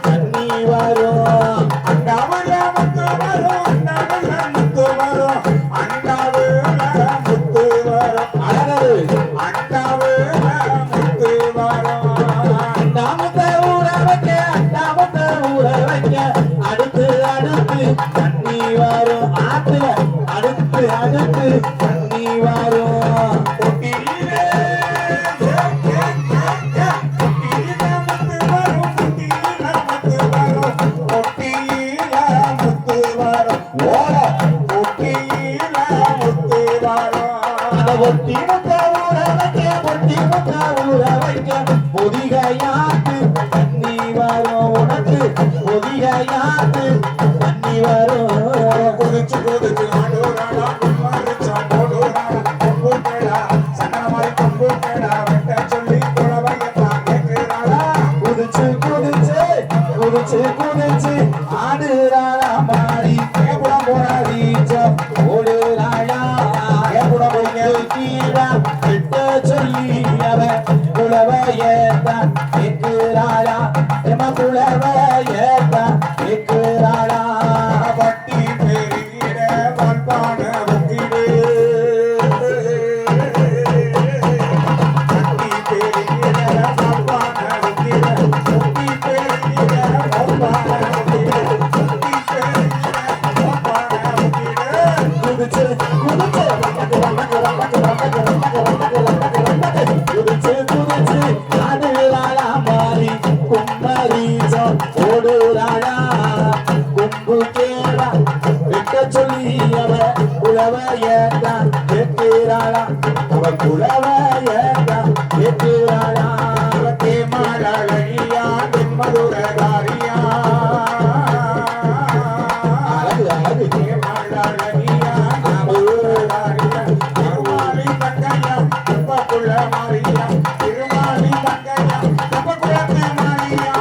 தண்ணி வரும் அண்டாவுல முத்து வரும் அண்டாவுல முத்து வரும் அண்டாவுல முத்து வரும் அழகு அண்டாவுல முத்து வரும் அண்டாமுத்த ஊற வைக்க அண்டாமுத்த ஊற வைக்க அடுத்து அடுத்து தண்ணி வரும் ஆத்துல அடுத்து அடுத்து தண்ணி வரும் பொட்டி முத்த ஊற வைக்க பொட்டி முத்த ஊற வைக்க பொதிகையாத்து தண்ணி வரும் உனக்கு பொதிகையாத்து தண்ணி வரும் குதிச்சு குதிச்சு ஆடுறாடா குமாரிச்சா போடுறாடா கொம்பு கேடா சங்கரமாய் கொம்பு கேடா வெட்ட சொல்லி குழவையத்தான் கேட்கிறாடா குதிச்சு குதிச்சு குதிச்சு குதிச்சு ஆடுறாடா மாறி கேப்புடம் போராடி ஓடுறாடா கிட்ட சொல்லி அவ குலவையத்தான் கேட்கிறாளா எம குலவையத்தான் கேட்கிறாளா பட்டி பெரிய பண்பான புத்திடு பட்டி பெரிய பண்பான புத்திடு பட்டி பெரிய பண்பான புத்திடு பட்டி பெரிய பண்பான புத்திடு குதிச்சு குதிச்சு குதிச்சு குதிச்சு ஆடுறாளா மாறி கும்மரீச்சம் ஓடுறாளா கும்பு கேளா விட்ட சொல்லி அவ குலவையத்தான் கேட்கிறாளா அவ குலவையத்தான் கேட்கிறாளா அவத்தே மாடலையா மதுரகாரியா அழகு அழகு மாடலையா மதுரகாரியா திருமாலி தங்கையா குள்ள மாரியா திருமாலி தங்கையா குளத்து மாரியா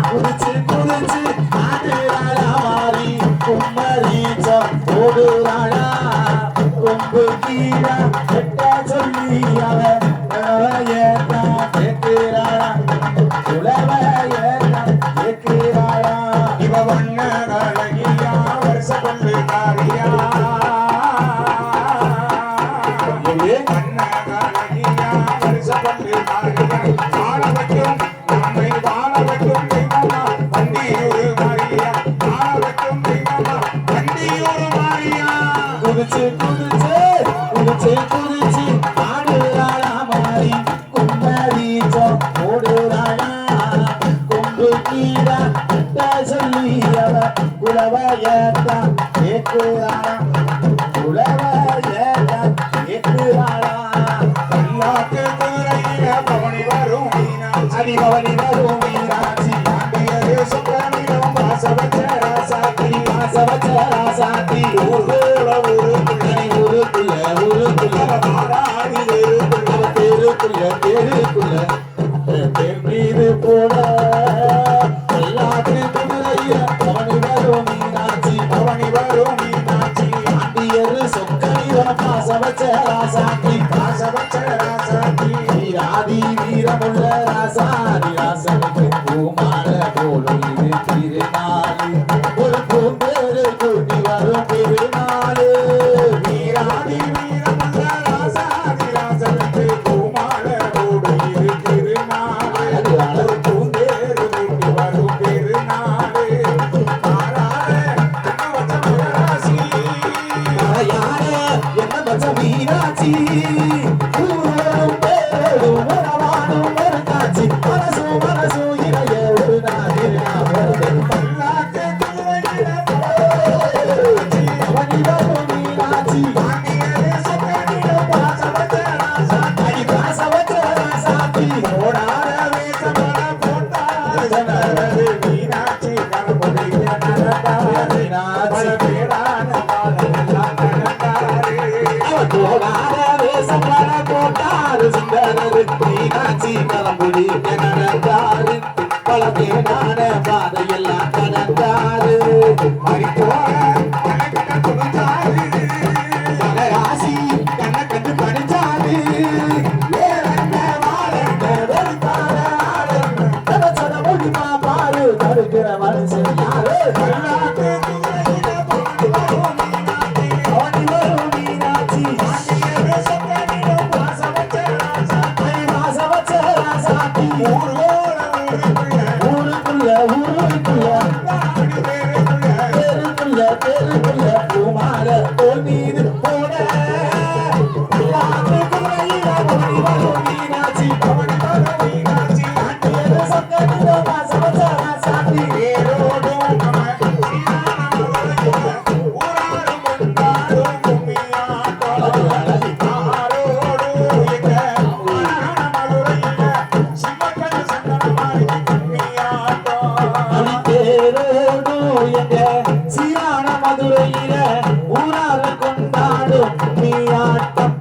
குதிச்சு குதிச்சு ஆடுறாளா மாறி கும்மரீச்சம் ஓடுறாளா கொம்பு கீழா எட்ட சொல்லி அவ குலவையத்தான் கேட்கிறாளா குலவையத்தான் கேட்கிறாளா இவ வண்ண கழகியா வருஷ கொண்டு காரியா குதிச்சு குதிச்சு குதிச்சு குதிச்சு ஆடுறாளா மாறி கும்மரீச்சம் ஓடுறாளா கொம்பு கீழா கிட்ட சொல்லி அவ குலவையத்தான் கேட்கிறாளா குலவையத்தான் கேட்கிறாளா எல்லாத்து துறையில பவனி வரும் மீனாட்சி பவனி வரும் மீனாட்சி ஆண்டியது சுப்பிரமணியம் வாசவச்ச ராசாத்தி வாசவச்ச ராசாத்தி தெருக்குள்ள தென் மீது போட எல்லாத்தின் துறையில பவனி வரும் மீனாட்சி பவனி வரும் மீனாட்சி ஆண்டியது சொக்கனிவன வாசவச்ச ராசாத்தி வாசவச்ச ராசாத்தி வீராதி வீரமுள்ள ராசாதி ராசனுக்கு பூமால போலும் இது திருநாளு ஒரு பூந்தேரு கூட்டி வரும் திருநாளு வீராதி வீரமுள்ள ராசாதி ராசனுக்கு பூமால போடும் இது திருநாளு ஒரு பூந்தேரு கூட்டி வரும் திருநாளு என்ன வச்ச மீனாட்சி மீனாட்சி கலம்புடி நடந்தாரு பழமே நான பாதையெல்லாம் கடந்தாரு ராசி கண்ண கண்டு படிச்சாரு பாரு இருக்கிற மனுஷன் யாரு ஓடி வரும் மீனாட்சி வாசம் வச்ச ராசாத்தி ஊருக்குள்ள தெருக்குள்ள பூமால தோல் மீது போட ஓடி வரும் மீனாட்சி வாசம் வச்ச ராசாத்தி சீரான மதுரையில ஊராக கொண்டாடும் நீயாட்டம்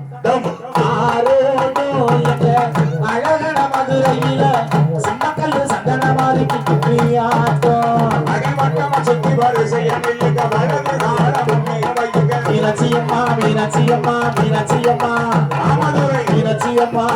ஆரோடோ என்ற அழகன மதுரையில சின்னக்கல் சந்தன மாறிக்கு நீயாட்டம் மீனாட்சியம்மா மீனாட்சியம்மா மீனாட்சியம்மா மீனாட்சியம்மா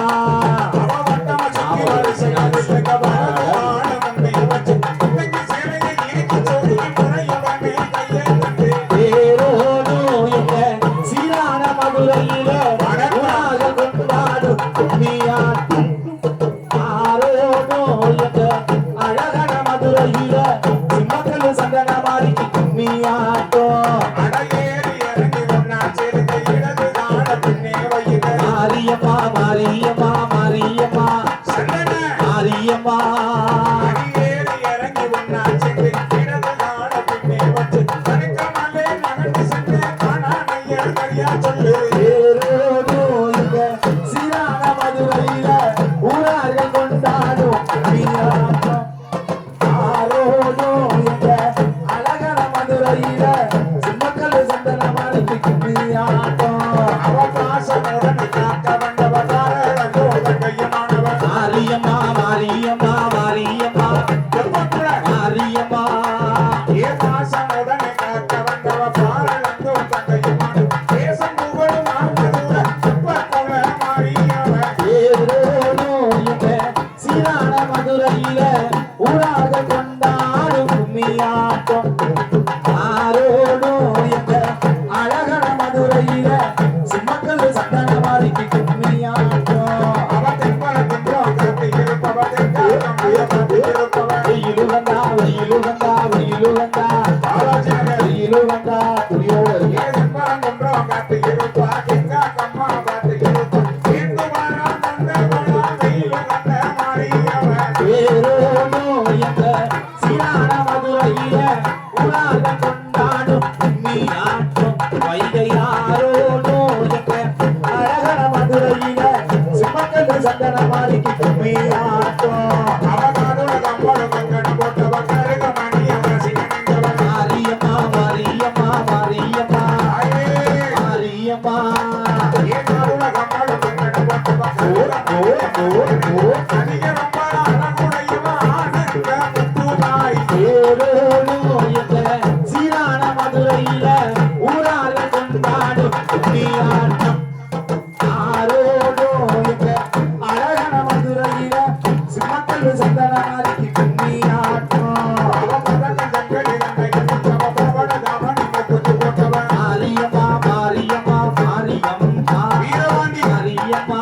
அழகன மதுரையில சிம்மக்கல் சந்தன மாறிக்கு நீயாட்டம் மாரியம்மா மாரியம்மா மாரியம்மா மாரியம்மா சீரான மதுரையில ஊராக கொண்டாடும் ஆரோடோ என்ற அழகன மதுரையில சிம்மக்கல் சந்தன மாறிக்கு நீயாட்டம் மாரியம்மா மாரியம்மா மாரியம்மா மாரியம்மா சீரான மதுரையில ஊராக கொண்டாடும் கும்மியாட்டம் ஆரோடோ என்ற அழகன மதுரையில சிம்மக்கல் சந்தன மாறிக்கு கும்மியாட்டம் வெயிலுகண்டா வெயிலுகண்டா வெயிலுகண்டா வெயிலுகண்டா துணியோடு சீரான மதுரையில ஊராக கொண்டாடும் நீயாட்டம் வைகையாரோடோ அழகன மதுரையில சிம்மக்கல் சந்தன மாறிக்கு கும்மியாட்டம் மாரியம்மா மாரியம்மா மாரியம்மா மாரியம்மா சீரான மதுரையில ஊராக கொண்டாடும் நீயாட்டம் ஆரோடோ அழகன மதுரையில சிம்மக்கல் சந்தன மாறிக்கு கும்மியாட்டம் மாரியம்மா மாரியம்மா மாரியம்மா மாரியம்மா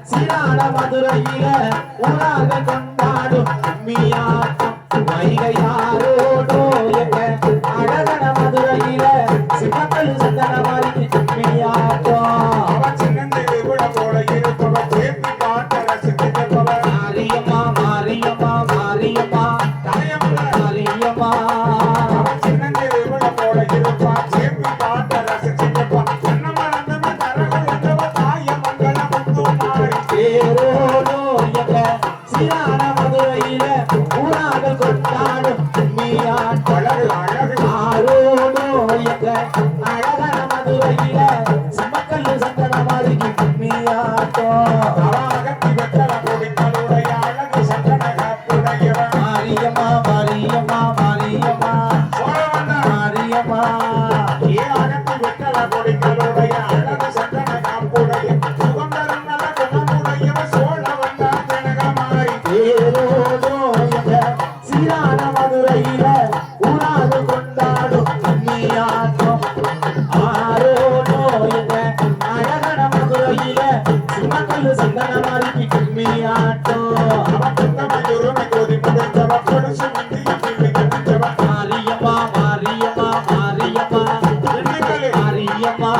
சீரான மதுரையில ஊராக கொண்டாடும் கும்மியாட்டம் வைகையாரோடோ அழகன மதுரையில சிம்மக்கல் சந்தன மாறிக்கு கும்மியாட்டம் மாரியம்மா மாரியம்மா மாரியம்மா மாரியம்மா சீரான மதுரையில ஊராக கொண்டாடும் கும்மியாட்டம் ஆரோடோ அழகன மதுரையில சிம்மக்கல் சந்தன மாறிக்கு கும்மியாட்டம் மாரியம்மா மாரியம்மா மாரியம்மா மாரியம்மா கொடிகளுடைய அழகு சந்தன காப்புடைய சுகந்தரம் நல்ல குணமுடைய சோழ வந்தான் ஜனகமாய் தேரோடோ எங்க சீரான மதுரையில ஊராக கொண்டாடும் நீயாட்டம் ஆரோடோ எங்க அழகன மதுரையில சிம்மக்கல்லு சந்தன மாதிரி கும்மியாட்டம் அவன் தந்தமையுரிமை கோதி முடிந்தவ கொடுசு முந்திய பிள்ளை கட்டிச்சவ மாரியம்மா மாரியம்மா மாரியம்மா பிள்ளைகளே மாரியம்மா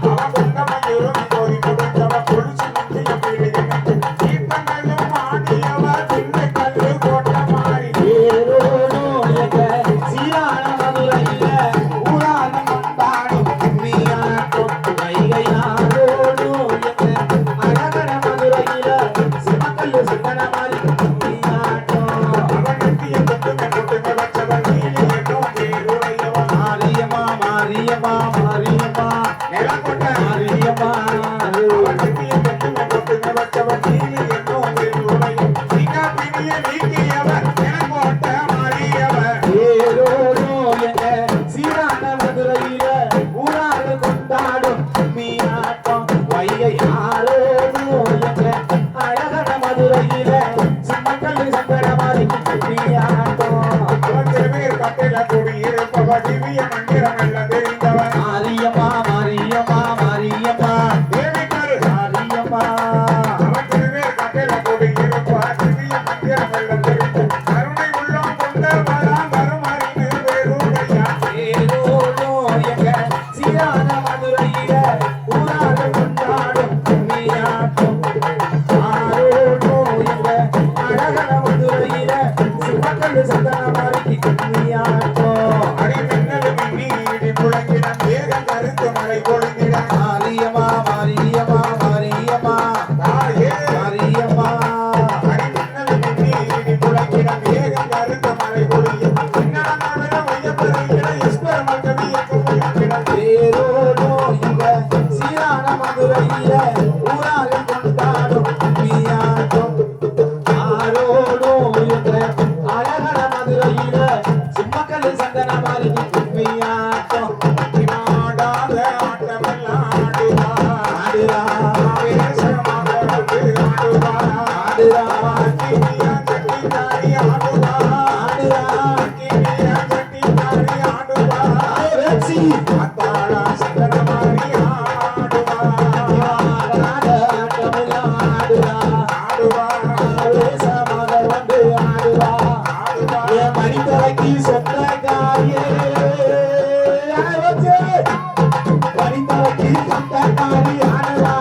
அவன் தந்தமையுரிமை கோதி முடிந்தவ கொடுசு முந்திய பிள்ளை கட்டி தீர்த்தங்களும் ஆடியவ பிள்ளை கல்லு கோட்டமாய் தேரோடோ எங்க சீரான மதுரையில ஊராக கொண்டாடும் கும்மியாட்டம் வைகையாரோடோ எங்க அழகன மதுரையில சிம்மக்கல்லு சந்தன மாதிரி கும்மியாட்டம் அவன் நெத்திய கொட்டுங்க கொட்டுங்க வச்சவன் நீலி என்னும் பேருடையவன் மாரியம்மா மாரியம்மா மாரியம்மா நிலக்கொட்ட மாரியம்மா அவன் நெத்திய கொட்டுங்க கொட்டுங்க வச்சவன் நீலி என்னும் பேருடையவன் நீங்க பிணிய நீக்கியவன் நிலக்கோட்ட மாறியவன் தேரோடோ எங்க சீரான மதுரையில ஊராக கொண்டாடும் மீனாட்டம் வைகை ஆரோடோ எங்க அழகன மதுரையில சிம்மக்கல்லு சங்கட மாதிரி மீனாட்டம் அவன் திருவேர் கட்டில குடியிருப்பவன் திவ்ய மந்திரம் எல்லாம் தெரிந்தவன் மாரியம்மா மாரியம்மா மாரியம்மா தேவிக்கரு மாரியம்மா அவன் திருவேர் கட்டில குடியிருப்பவன் திவ்ய மந்திரம் எல்லாம் தெரிந்த கருணை உள்ளம் கொண்டவராம் கருமறிந்து வேறுடையா தேரோடோ எங்க சீரான மதுரையில ஊராக கொண்டாடும் மீனாட்டம் ஆரோடோ எங்க அழகன மதுரையில சிம்மக்கல்லு சந்தன மாதிரி மீனாட்டம் அடி மின்னல் மின்னி இடி முழங்கிடம் வேகம் கருத்து மழை பொழுங்கிடம் மாரியம்மா மாரியம்மா மாரியம்மா தாயே மாரியம்மா அடி மின்னல் மின்னி இடி முழங்கிடம் வேகம் கருத்து மழை பொழுங்கிடம் பின்னடம் தவிர வையப்பெருகிட ஈஸ்வர மக்கள் இயக்கம் தேரோடோ எங்க சீரான மதுரையில ஊராக கொண்டாடும் மீனாட்டம் ஆரோடோ எங்க அழகன மதுரையில சிம்மக்கல்லு சந்தன மாதிரி மீனாட்டம் நாடாத ஆட்டமெல்லாம் ஆடுவா ஆடுறா ஆவேசமாக வந்து ஆடுவா ஆடுறா கிணியா சட்டிதாரி ஆடுவா ஆடுறா கிணியா சட்டிதாரி ஆடுவா வெச்சி அத்தாளா சந்தன மாறி ஆடுவா ஆட்டமெல்லாம் ஆடுறா ஆடுவா ஆவேசமாக வந்து ஆடுறா ஆடுவா என் மணித்தலைக்கு சொந்தக்காரியே மணித்தலைக்கு சொந்தக்காரி ஆடுவா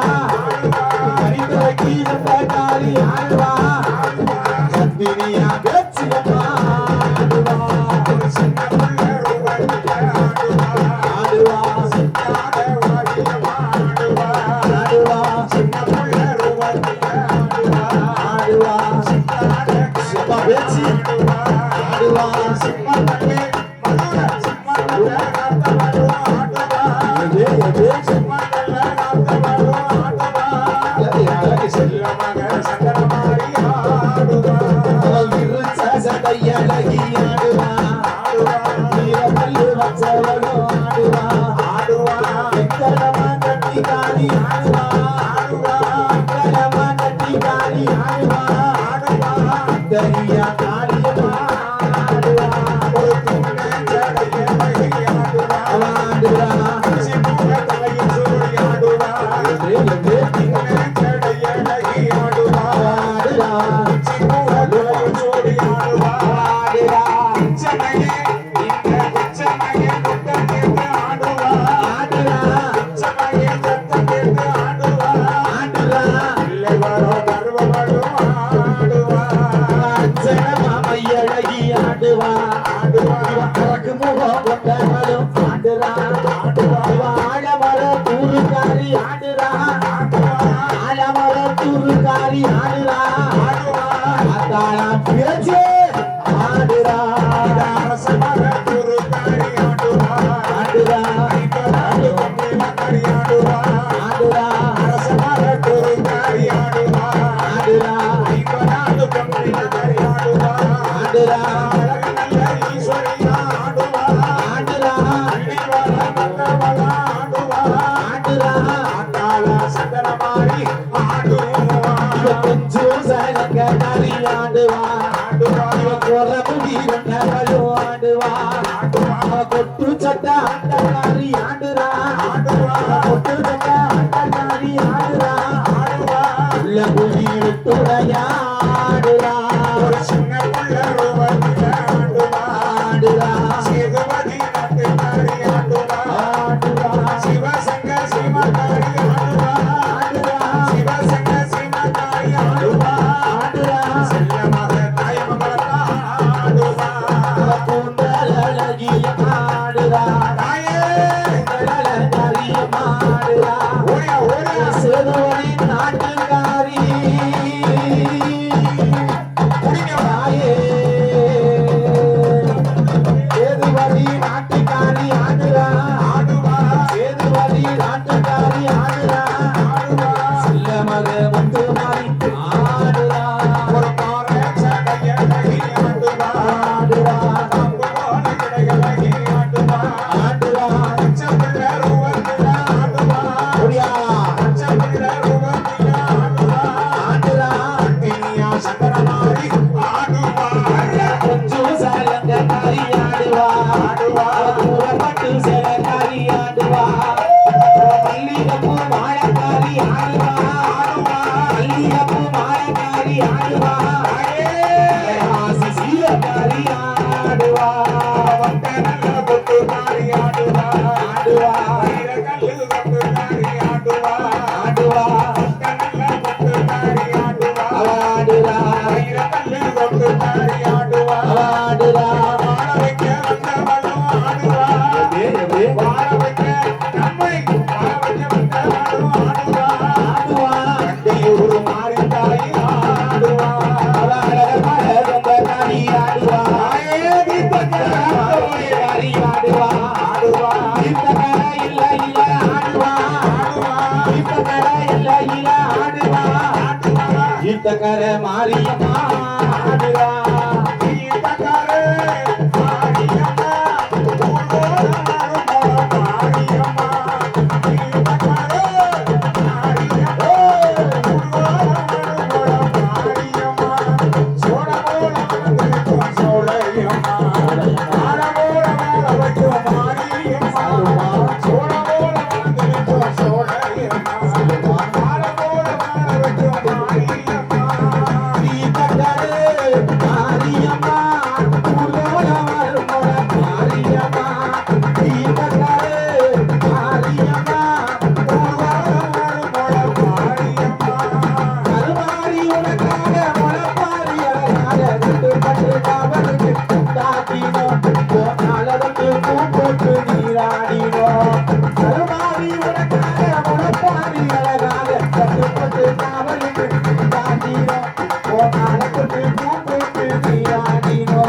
மணித்தலைக்கு சொந்தக்காரி ஆடுவா கத்திரியா வெச்சியம்மா ஆடுவா ஒரு சின்ன புள்ள ரூபாய்க்கு ஆடுவா ஆடுவா சின்னாத வாடியம்மா ஆடுவா ஆடுவா சின்ன புள்ள ரூபாய்க்கு ஆடுவா ஆடுவா சின்னாத சும்மா வெச்சி ஆடுவா ஆடுவா சிம்மா தள்ளி மதுர சிம்மா தள்ள காத்த வரும் ஆடுவா எது எது சிம்மா தள்ள காத்த வரும் ஆடுவா அழகு செல்ல மக சந்தன மாறி ஆடுவா அவள் விருச்ச சடையழகி ஆடுவா ஆடுவா வீரமல்லு வச்சவளும் ஆடுவா ஆடுவா வெங்கடமா கட்டி காளி ஆடுவா ஆடுவா வெங்கடமா கட்டி காளி ஆடுவா ஆடுவா தனியா காளியம்மா ஆடுவா ஒரு துணை ஜடையை ஆடுவா அவ ஆடுவா சிம்முக தலையில் சூழி ஆடுவா எது துணை ஜடையை ஆடுவா ஆடுவா சிம்முக தலையில் சூழி ஆடுவா ஆடுவா பிச்சைமையே இந்த பிச்சைமையே குட்டம் கேட்டு ஆடுவா ஆடுவா பிச்சைமையே சத்தம் கேட்டு ஆடுவா ஆடுவா பிள்ளை வரோ கருவவளும் ஆடுவா அச்சன மாமையழகி ஆடுவா ஆடுவா அரக்கு முகம் கொண்டவளும் ஆடுறா ஆடுவா ஆழமர தூருக்காரி ஆடுறா ஆடுவா ஆழமர தூருக்காரி ஆடுறா ஆடுவா அத்தாளா பேச்சு ஆடுறா அரசமர குருகாரி ஆடுவா ஆடுறா ஐம்பதாண்டு கொம்பிலக்காரி ஆடுவா ஆடுறா அரசமர குருகாரி ஆடுவா ஆடுறா ஐம்பதாண்டு கொம்பிலக்காரி ஆடுவா ஆடுறா அழகு நல்ல ஈஸ்வரியா ஆடுவா ஆடுறா அள்ளி வர வந்தவளா ஆடுவா இவ கொஞ்சம் சலங்காரி ஆடுவா இவ குறவு வீரங்களும் ஆடுவா கொட்டு சட்டா ஆட்டக்காரி ஆடுறா கொட்டு சட்டா ஆட்டக்காரி ஆடுறா உள்ள புலி விட்டுடையா ஆடுறா ஒரு சின்ன புள்ள ரூபத்தில் ஆடுவா ஆடுறா சேதுபதி நாட்டுக்காரி ஆடுவா ஆடுறா சிவசங்கர் சீமாக்காரி ஆடுவா ஆடுறா சிவசங்கர் சீமாக்காரி ஆடுவா ஆடுறா செல்லமாக தாயமகளா ஆடுவா கூந்தல் அழகிய ஆடுறா தாயே அழகாரிய ஆடுறா ஓடியா ஓடியா சேதுவடி நாட்டுக்காரி குடிங்க தாயே சேதுவடி நாட்டுக்காரி ஆடுறா ஆடுவா சேதுவடி நாட்டுக்காரி ஆடுறா ஆடுவா செல்ல மக முத்து மாறி ஆடுறா ஒரு பாறை சடைய ஆடுவா ஆடுறா அம்பு போல கிடைகளை ஆடுவா ஆடுறா பச்சைப்பிள்ளை ரூபத்தில் ஆடுவா ஒடியா பச்சைப்பிள்ளை ரூபத்தில் ஆடுவா ஆடுறா இனியா சங்கரமாரி ஆடுவா கொஞ்சம் சலங்காரி ஆடுவா ஆடுவா பட்டு சேலக்காரி ஆடுவா மல்லிகப்பூ மாயக்காரி ஆடுவா மல்லிகப்பூ மாயக்காரி ஆடுவா ஆசி சீலக்காரி ஆடுவா வந்த நல்ல கொட்டுக்காரி ஆடுவா ஆடுவா வீரக்கல்லு கொட்டுக்காரி ஆடுவா ஆடுவா வந்த நல்ல கொட்டுக்காரி ஆடுவா ஆடுறா வீரக்கல்லு கொட்டுக்காரி ஆடுவா ஆடுறா வாழ வைக்க வந்தவளும் ஆடுவா வாழ வைக்க நம்மை வாழ வைக்க வந்தவளும் ஆடுவா ஆடுவா கண்டியூர் மாறி தாய் ஆடுவா காரி ஆடுவா தாயே தீபக்காரி ஆடுவா ஆடுவா தீர்த்தக்கார இல்ல இல்ல ஆடுவா ஆடுவா தீர்த்தக்கார இல்ல இல்ல ஆடுவா ஆடுவா தீர்த்தக்கார மாரியம்மா ஆடுவா தீபக்காரே மாரியம்மா ஊர்வலம் வரும் போல மாரியம்மா தீபக்காரே மாரியம்மா ஊர்வலம் வரும் போல மாரியம்மா சோழ போல வந்திருக்கும் சோழையம்மா மாற போல வாழ வைக்கும் மாரியம்மா சோழ போல வந்திருக்கும் சோழையம்மா மாற போல வாழ வைக்கும் மாரியம்மா தீர்த்தக்கார மாரியம்மா ஊர்வல வரும்போல மாரியம்மா தீர்த்தக்கார மாரியம்மா ஊர்வலம் வரும் போல மாரியம்மா கருமாரி உனக்காக முளப்பாரி அழகாக கட்டுப்பட்டு காவலுக்கு தாக்கினோ போனாலதற்கு பூ போட்டு நீராடினோ கருமாரி உனக்காக முளப்பாரி அழகாக கட்டுப்பட்டு காவலுக்கு தாக்கினோ போனாலதற்கு பூ போட்டு நீராடினோ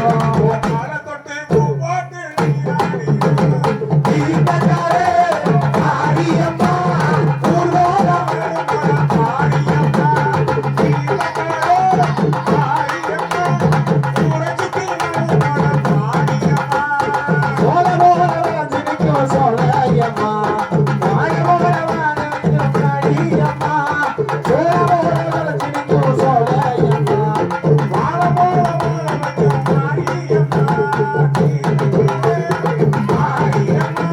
கால தொட்டு பூ போட்டு நீராடினோம். தீர்த்தக்காரே மாரியம்மா ஊர்வலம் மாரியம்மா, தீபக்காரே, மாரியம்மா, ஊரச்சுத்தி வரும் மாரியம்மா. சோழ போல வளர்ந்திருக்கும் சோழையம்மா வாழ போல வாழவிருக்கும் காளியம்மா சோழ போல வளர்ந்திருக்கும் சோழையம்மா வாழ போல வாழ வைக்கும் மாரியம்மா. மாரியம்மா,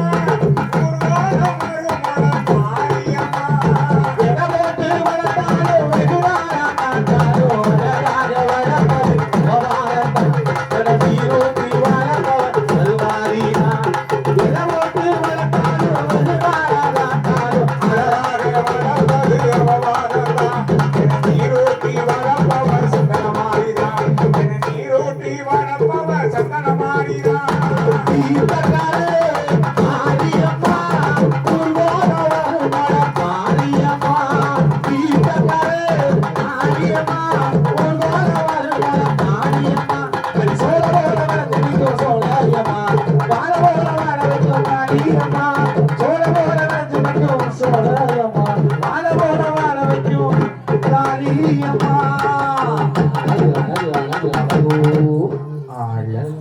ஊர்வலம் வரும் போல மாரியம்மா. என போட்டு வளர்த்தாலும் வெகுவாரா காத்தாலும் அழகாக வளர்ப்பது கோபாலத்தான் என தீரோட்டி வளர்ப்பவன் கருமாரியா என போட்டு வளர்த்தாலும் வெகுவாரா காத்தாலும் அழகாக வளர்ப்பது அவவாரம்தான். என நீரூற்றி வளர்ப்பவர் சந்தனமாரிதான். என நீரூற்றி வளர்ப்பவர் சந்தனமாரிதான். தீர்த்தக்காரே மாரியம்மா ஊர்வல வரும்போல மாரியம்மா தீர்த்தக்காரே மாரியம்மா ஊர்வல வரும்போல மாரியம்மா சோழ போல வளர்ந்திருக்கும் சோழையம்மா வாழ போல வாழ வைக்கும் மாரியம்மா சோழ போல வளர்ந்திருக்கும் சோழையம்மா வாழ போல வாழ வைக்கும் காளியம்மா. ஆழல்